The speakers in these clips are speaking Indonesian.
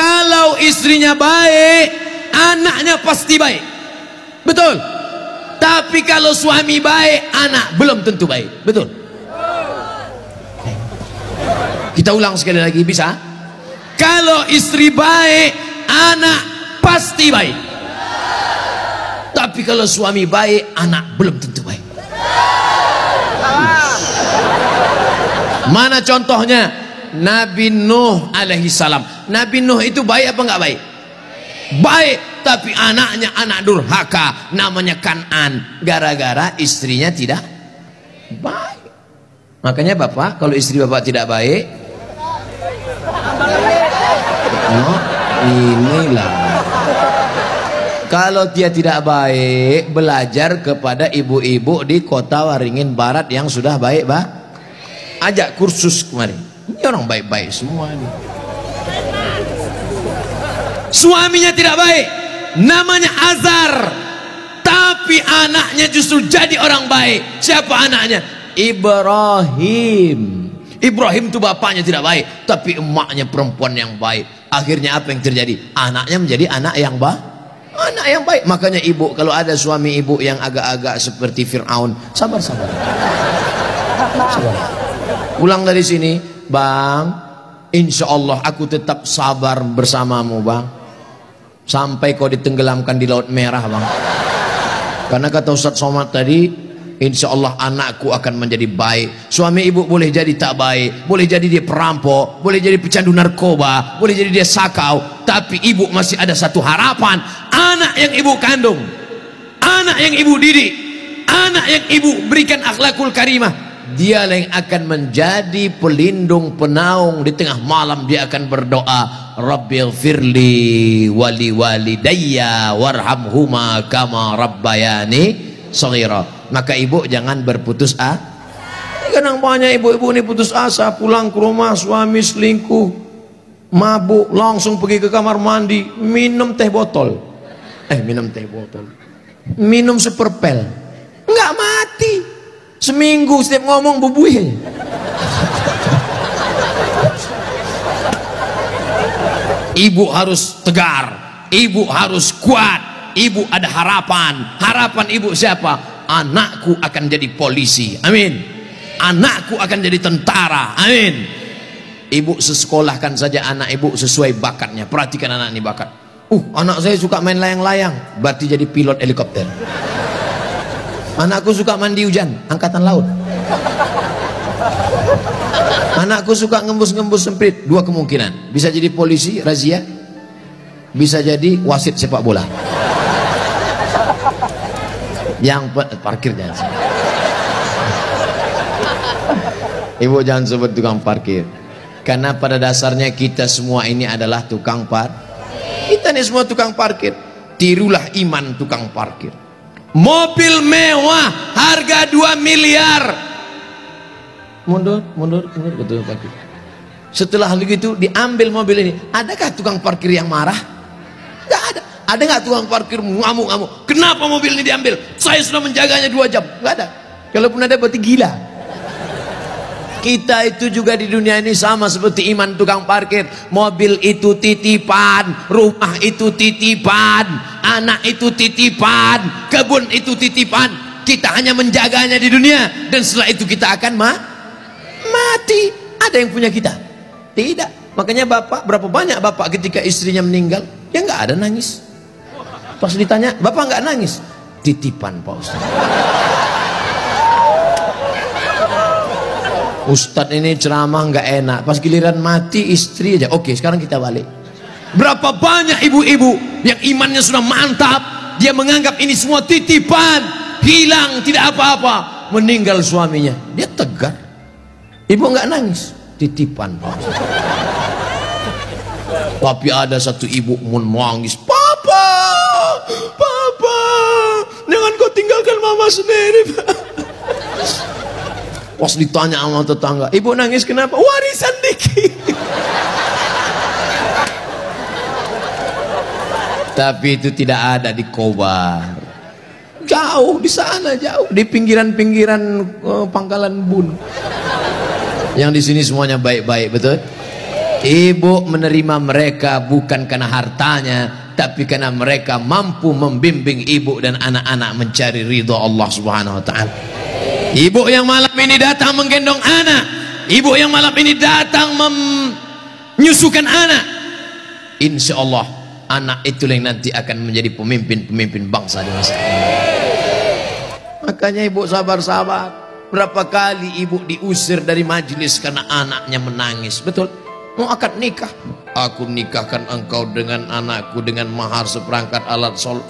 Kalau istrinya baik, anaknya pasti baik. Betul. Tapi kalau suami baik, anak belum tentu baik. Betul. Kita ulang sekali lagi, bisa? Kalau istri baik, anak pasti baik. Tapi kalau suami baik, anak belum tentu baik. Mana contohnya? Nabi Nuh alaihi salam. Nabi Nuh itu baik apa enggak baik? Baik, tapi anaknya anak durhaka, namanya Kan'an, gara-gara istrinya tidak baik. Makanya bapak, kalau istri bapak tidak baik, oh, inilah. Kalau dia tidak baik, belajar kepada ibu-ibu di kota Waringin Barat yang sudah baik, Pak. Ajak kursus kemarin. Ini orang baik-baik semua ini. Suaminya tidak baik, namanya Azar, tapi anaknya justru jadi orang baik. Siapa anaknya? Ibrahim. Ibrahim itu bapaknya tidak baik, tapi emaknya perempuan yang baik. Akhirnya apa yang terjadi? Anaknya menjadi anak yang baik. Anak yang baik. Makanya ibu, kalau ada suami ibu yang agak-agak seperti Fir'aun, sabar-sabar. Sabar. Pulang dari sini, bang, insya Allah aku tetap sabar bersamamu, bang, sampai kau ditenggelamkan di Laut Merah, bang. Karena kata Ustaz Somad tadi, insya Allah anakku akan menjadi baik. Suami ibu boleh jadi tak baik, boleh jadi dia perampok, boleh jadi pecandu narkoba, boleh jadi dia sakau, tapi ibu masih ada satu harapan. Anak yang ibu kandung, anak yang ibu didik, anak yang ibu berikan akhlakul karimah, dialah yang akan menjadi pelindung penaung. Di tengah malam dia akan berdoa, Rabbighfirli wali walidayya warhamhuma kama rabbayani shaghira. Maka ibu jangan berputus asa. Kadang banyak ibu-ibu ini putus asa, pulang ke rumah suami selingkuh, mabuk, langsung pergi ke kamar mandi, minum teh botol. Minum teh botol, minum seperpel, nggak mati. Seminggu setiap ngomong bubuih. Ibu harus tegar, ibu harus kuat, ibu ada harapan. Harapan ibu siapa? Anakku akan jadi polisi, amin. Anakku akan jadi tentara, amin. Ibu sekolahkan saja anak ibu sesuai bakatnya. Perhatikan anak ini bakat. Anak saya suka main layang-layang, berarti jadi pilot helikopter. Anakku suka mandi hujan, angkatan laut. Anakku suka ngembus-ngembus semprit, dua kemungkinan. Bisa jadi polisi, razia. Bisa jadi wasit sepak bola. Yang parkir jangan. Ibu jangan sebut tukang parkir. Karena pada dasarnya kita semua ini adalah tukang parkir. Kita ini semua tukang parkir. Tirulah iman tukang parkir. Mobil mewah harga 2 miliar. Mundur betul parkir. Setelah begitu diambil mobil ini, adakah tukang parkir yang marah? Enggak ada. Ada nggak tukang parkir ngamuk-ngamuk? Kenapa mobil ini diambil? Saya sudah menjaganya 2 jam. Enggak ada. Kalaupun ada berarti gila. Kita itu juga di dunia ini sama seperti iman tukang parkir. Mobil itu titipan, rumah itu titipan, anak itu titipan, kebun itu titipan. Kita hanya menjaganya di dunia, dan setelah itu kita akan mati. Ada yang punya kita? Tidak. Makanya bapak, berapa banyak bapak ketika istrinya meninggal, ya nggak ada nangis. Pas ditanya, bapak nggak nangis? Titipan Pak Ustaz. Ustadz ini ceramah nggak enak, pas giliran mati istri aja. Oke, sekarang kita balik. Berapa banyak ibu-ibu yang imannya sudah mantap, dia menganggap ini semua titipan, hilang tidak apa-apa, meninggal suaminya, dia tegar. Ibu nggak nangis, titipan Pak. Tapi ada satu ibu menangis, papa, jangan kau tinggalkan mama sendiri. Pas ditanya sama tetangga, ibu nangis kenapa? Warisan dikit. Tapi itu tidak ada di Kobar. Jauh di sana, jauh di pinggiran-pinggiran Pangkalan Bun. Yang di sini semuanya baik-baik, betul? Ibu menerima mereka bukan karena hartanya, tapi karena mereka mampu membimbing ibu dan anak-anak mencari ridha Allah Subhanahu wa taala. Ibu yang malam ini datang menggendong anak, ibu yang malam ini datang menyusukan anak, insya Allah anak itu yang nanti akan menjadi pemimpin bangsa di masa ini. Makanya ibu sabar-sabar. Berapa kali ibu diusir dari majelis karena anaknya menangis. Betul? Mau akad nikah, aku nikahkan engkau dengan anakku dengan mahar seperangkat alat sholat.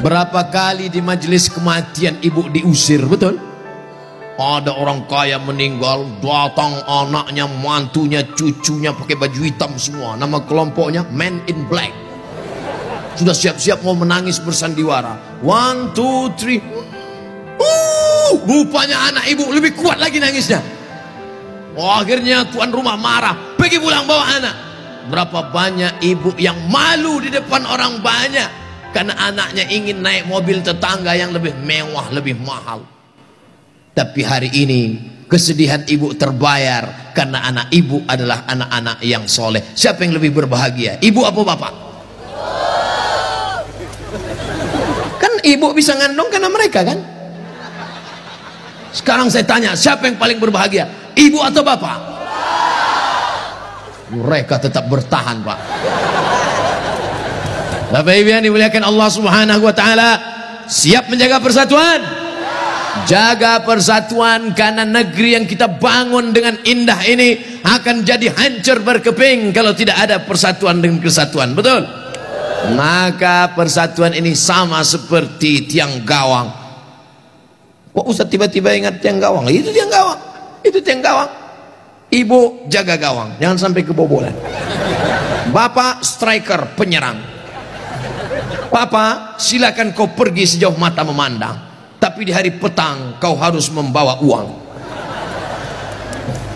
Berapa kali di majelis kematian ibu diusir. Betul? Ada orang kaya meninggal, datang anaknya, mantunya, cucunya pakai baju hitam semua. Nama kelompoknya Men in Black. Sudah siap-siap mau menangis bersandiwara. 1, 2, 3. Rupanya anak ibu lebih kuat lagi nangisnya. Oh, akhirnya tuan rumah marah, pergi pulang bawa anak. Berapa banyak ibu yang malu di depan orang banyak karena anaknya ingin naik mobil tetangga yang lebih mewah, lebih mahal. Tapi hari ini kesedihan ibu terbayar karena anak ibu adalah anak-anak yang soleh. Siapa yang lebih berbahagia, ibu apa bapak? Kan ibu bisa ngandung karena mereka kan. Sekarang saya tanya, siapa yang paling berbahagia, ibu atau bapak? Mereka tetap bertahan, Pak. Bapak Ibu yang dimuliakan Allah Subhanahu wa taala, siap menjaga persatuan? Jaga persatuan, karena negeri yang kita bangun dengan indah ini akan jadi hancur berkeping kalau tidak ada persatuan dengan kesatuan. Betul? Maka persatuan ini sama seperti tiang gawang. Kok Ustaz tiba-tiba ingat tiang gawang? Itu tiang gawang. Itu tiang gawang. Ibu jaga gawang, jangan sampai kebobolan. Bapak striker, penyerang. Papa, silakan kau pergi sejauh mata memandang, tapi di hari petang kau harus membawa uang.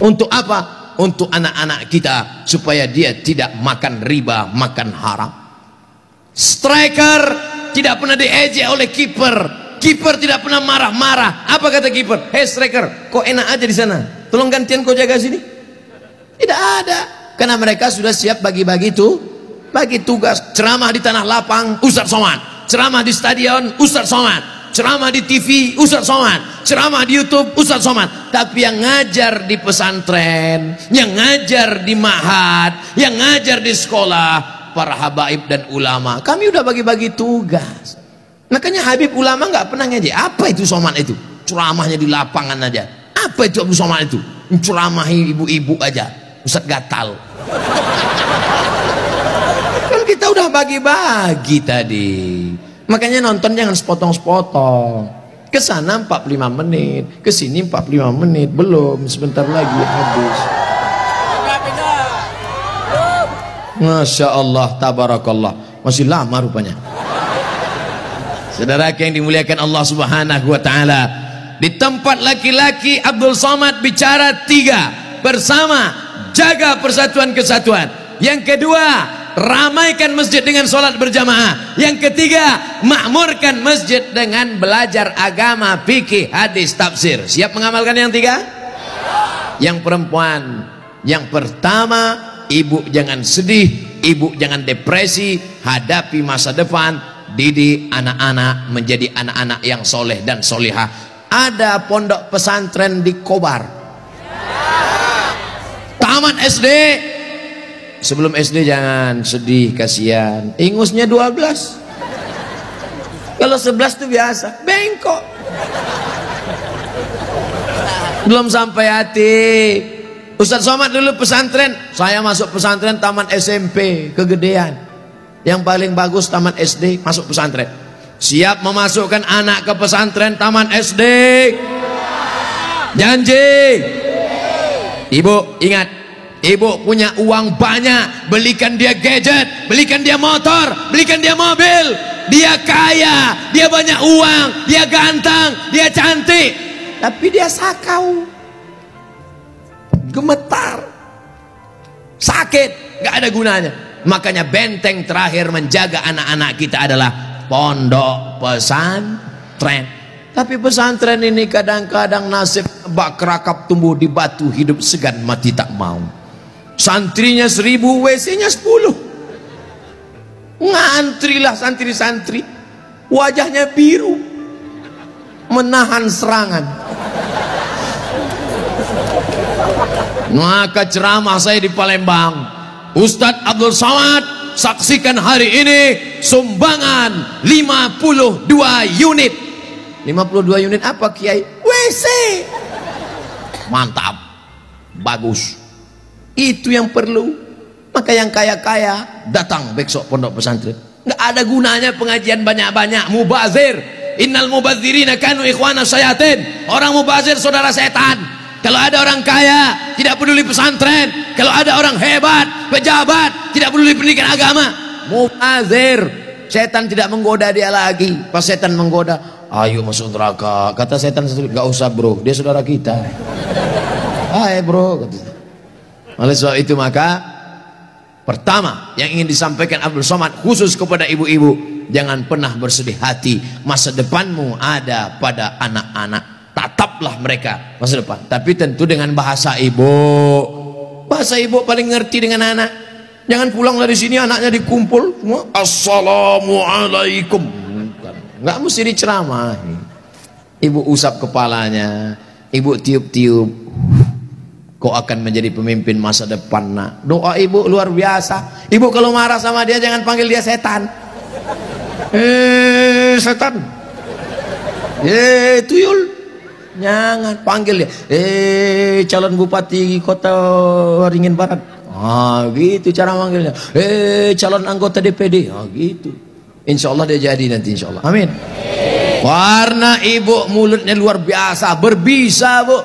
Untuk apa? Untuk anak-anak kita, supaya dia tidak makan riba, makan haram. Striker tidak pernah diejek oleh kiper. Kiper tidak pernah marah-marah. Apa kata kiper? Hei striker, kok enak aja di sana, tolong gantian kau jaga sini. Tidak ada, karena mereka sudah siap bagi-bagi itu, bagi tugas. Ceramah di tanah lapang, Ustaz Somad. Ceramah di stadion, Ustaz Somad. Ceramah di TV, Ustaz Somad. Ceramah di YouTube, Ustaz Somad. Tapi yang ngajar di pesantren, yang ngajar di ma'had, yang ngajar di sekolah, para habaib dan ulama, kami udah bagi-bagi tugas. Makanya Habib ulama nggak pernah ngejek. Apa itu Somad itu? Ceramahnya di lapangan aja. Apa itu Abu Somad itu? Ceramahi ibu-ibu aja. Ustaz gatal. Kan kita udah bagi-bagi tadi. Makanya nonton jangan sepotong-sepotong. Kesana 45 menit, kesini 45 menit, belum, sebentar lagi habis. Masya Allah, tabarakallah, masih lama rupanya. Saudara yang dimuliakan Allah Subhanahu wa taala, di tempat laki-laki Abdul Somad bicara 3, bersama, jaga persatuan kesatuan. Yang kedua, ramaikan masjid dengan sholat berjamaah. Yang ketiga, makmurkan masjid dengan belajar agama, fikih, hadis, tafsir. Siap mengamalkan yang 3? Yang perempuan, yang pertama, ibu jangan sedih, ibu jangan depresi, hadapi masa depan, didik anak-anak menjadi anak-anak yang soleh dan solihah. Ada pondok pesantren di Kobar, taman SD. Sebelum SD jangan sedih, kasihan, ingusnya 12. Kalau 11 itu biasa, bengkok. Belum sampai hati. Ustaz Somad dulu pesantren, saya masuk pesantren taman SMP, kegedean. Yang paling bagus taman SD, masuk pesantren. Siap memasukkan anak ke pesantren taman SD? Janji. Ibu ingat, ibu punya uang banyak, belikan dia gadget, belikan dia motor, belikan dia mobil. Dia kaya, dia banyak uang, dia ganteng, dia cantik, tapi dia sakau, gemetar, sakit, gak ada gunanya. Makanya benteng terakhir menjaga anak-anak kita adalah pondok pesantren. Tapi pesantren ini kadang-kadang nasib bak kerakap tumbuh di batu, hidup segan mati tak mau. Santrinya 1000, WC-nya 10. Ngantrilah santri-santri, wajahnya biru, menahan serangan. Maka ceramah saya di Palembang, Ustadz Abdul Somad, saksikan hari ini sumbangan 52 unit. 52 unit apa Kiai? WC. Mantap, bagus, itu yang perlu. Maka yang kaya-kaya datang besok pondok pesantren. Nggak ada gunanya pengajian banyak-banyak, mubazir. Innal mubazirina kanu ikhwana syayatin. Orang mubazir saudara setan. Kalau ada orang kaya tidak peduli pesantren, kalau ada orang hebat, pejabat tidak peduli pendidikan agama, mubazir. Setan tidak menggoda dia lagi. Pas setan menggoda, ayo masuk neraka, kata setan, nggak usah bro, dia saudara kita. Hai bro. Oleh sebab itu maka pertama yang ingin disampaikan Abdul Somad khusus kepada ibu-ibu, jangan pernah bersedih hati. Masa depanmu ada pada anak-anak. Tataplah mereka masa depan, tapi tentu dengan bahasa ibu. Bahasa ibu paling ngerti dengan anak. Jangan pulang dari sini anaknya dikumpul semua assalamualaikum. Nggak mesti diceramah. Ibu usap kepalanya, ibu tiup-tiup. Kau akan menjadi pemimpin masa depan nak. Doa ibu luar biasa. Ibu kalau marah sama dia jangan panggil dia setan. Setan. Tuyul. Jangan panggil dia, calon bupati kota Waringin Barat. Gitu cara manggilnya. Calon anggota DPD. Gitu. Insya Allah dia jadi nanti, insya Allah. Amin. Karena ibu mulutnya luar biasa, berbisa bu.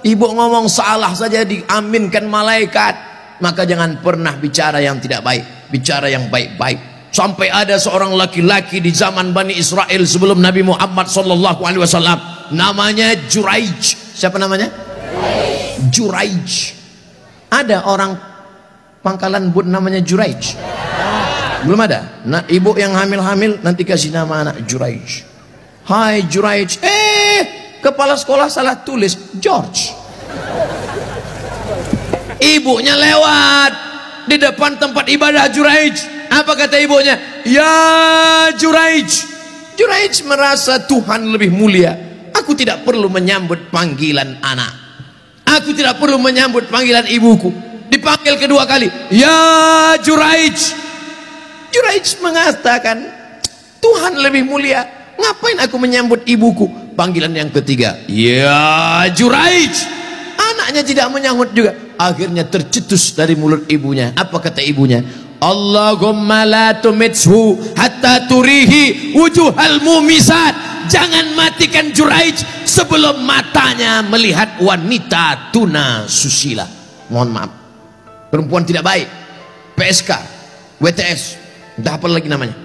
Ibu ngomong salah saja diaminkan malaikat. Maka jangan pernah bicara yang tidak baik, bicara yang baik-baik. Sampai ada seorang laki-laki di zaman Bani Israel sebelum Nabi Muhammad SAW. Namanya Juraij. Siapa namanya? Juraij. Ada orang Pangkalan Bun namanya Juraij? Belum ada. Nah, ibu yang hamil-hamil nanti kasih nama anak Juraij. Hai Juraij. Kepala sekolah salah tulis George. Ibunya lewat di depan tempat ibadah Juraij. Apa kata ibunya? Ya Juraij. Juraij merasa Tuhan lebih mulia. Aku tidak perlu menyambut panggilan anak. Aku tidak perlu menyambut panggilan ibuku. Dipanggil kedua kali, ya Juraij. Juraij mengatakan, Tuhan lebih mulia. Ngapain aku menyambut ibuku? Panggilan yang ketiga, ya Juraij. Anaknya tidak menyambut juga. Akhirnya tercetus dari mulut ibunya. Apa kata ibunya? Allahumma la tumithu hatta turihi wujuhal mumisat. Jangan matikan Juraij sebelum matanya melihat wanita tuna susila. Mohon maaf, perempuan tidak baik, PSK, WTS, entah apa lagi namanya.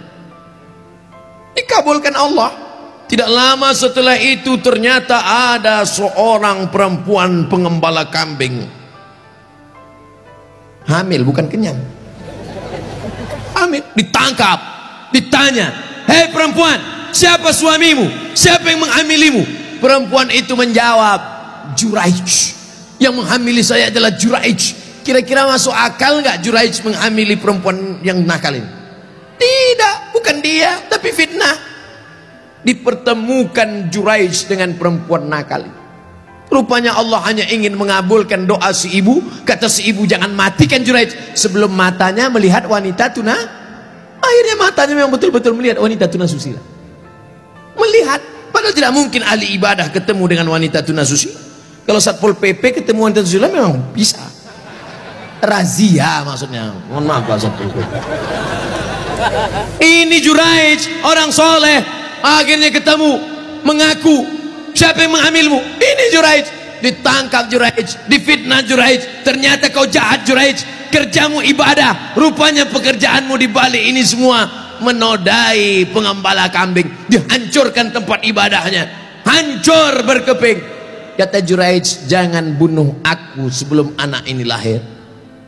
Dikabulkan Allah. Tidak lama setelah itu ternyata ada seorang perempuan pengembala kambing. Hamil, bukan kenyang. Hamil, ditangkap, ditanya, hei perempuan, siapa suamimu? Siapa yang menghamilimu? Perempuan itu menjawab, Juraij. Yang menghamili saya adalah Juraij. Kira-kira masuk akal nggak Juraij menghamili perempuan yang nakal ini? Tidak, bukan dia, tapi fitnah. Dipertemukan Juraij dengan perempuan nakal. Rupanya Allah hanya ingin mengabulkan doa si ibu. Kata si ibu, jangan matikan Juraij sebelum matanya melihat wanita tuna. Akhirnya matanya memang betul-betul melihat wanita tuna susila. Melihat, padahal tidak mungkin ahli ibadah ketemu dengan wanita tuna susila. Kalau Satpol PP ketemu wanita susila memang bisa. Razia maksudnya. Mohon maaf Pak Satpol PP. Ini Juraij, orang soleh. Akhirnya ketemu, mengaku, siapa yang menghamilmu? Ini Juraij. Ditangkap Juraij, difitnah Juraij. Ternyata kau jahat Juraij. Kerjamu ibadah, rupanya pekerjaanmu di balik ini semua menodai pengembala kambing. Dihancurkan tempat ibadahnya, hancur berkeping. Kata Juraij, jangan bunuh aku sebelum anak ini lahir.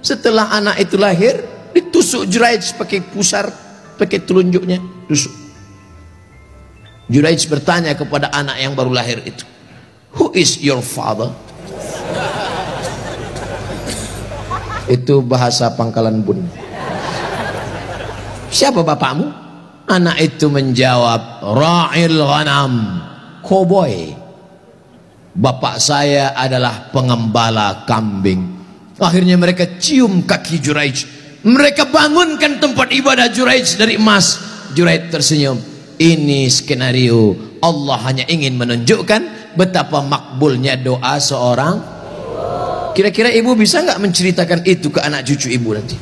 Setelah anak itu lahir, ditusuk Juraij pakai pusar, pakai telunjuknya, tusuk. Juraij bertanya kepada anak yang baru lahir itu, "Who is your father?" Itu bahasa Pangkalan Bun. "Siapa bapakmu?" Anak itu menjawab, "Ra'il ghanam, koboi. Bapak saya adalah pengembala kambing." Akhirnya mereka cium kaki Juraij, mereka bangunkan tempat ibadah Juraij dari emas. Juraij tersenyum. Ini skenario Allah hanya ingin menunjukkan betapa makbulnya doa seorang. Kira-kira ibu bisa nggak menceritakan itu ke anak cucu ibu nanti?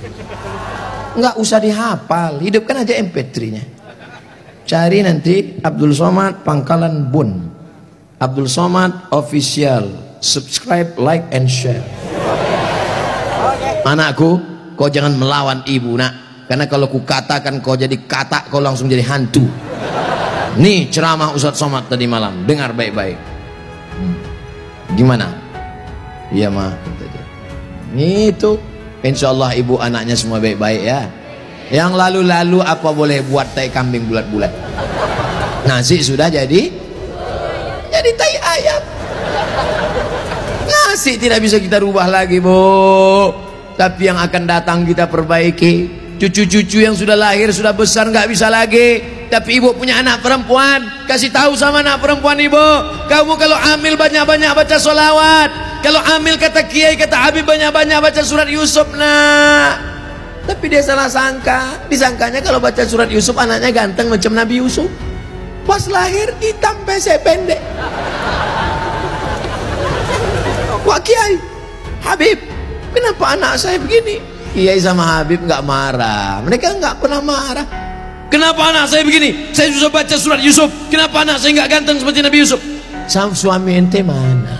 Nggak usah dihafal, hidupkan aja MP3-nya. Cari nanti Abdul Somad Pangkalan Bun, Abdul Somad Official, subscribe, like, and share. Anakku, kau jangan melawan ibu nak, karena kalau ku katakan kau jadi katak, kau langsung jadi hantu. Nih ceramah Ustadz Somad tadi malam, dengar baik-baik. Gimana? Iya mah. Itu, insya Allah ibu anaknya semua baik-baik ya. Yang lalu-lalu apa boleh buat tai kambing bulat-bulat. Nasi sudah jadi tai ayam. Nasi tidak bisa kita rubah lagi, Bu. Tapi yang akan datang kita perbaiki. Cucu-cucu yang sudah lahir, sudah besar, nggak bisa lagi. Tapi ibu punya anak perempuan, kasih tahu sama anak perempuan ibu, kamu kalau hamil banyak-banyak baca sholawat. Kalau hamil kata kiai, kata Habib, banyak-banyak baca surat Yusuf nak. Tapi dia salah sangka, disangkanya kalau baca surat Yusuf anaknya ganteng macam Nabi Yusuf. Pas lahir hitam pesek pendek. Wah kiai, Habib, kenapa anak saya begini? Kiai sama Habib nggak marah, mereka nggak pernah marah. Kenapa anak saya begini? Saya susah baca surat Yusuf. Kenapa anak saya nggak ganteng seperti Nabi Yusuf? Sama suami ente mana?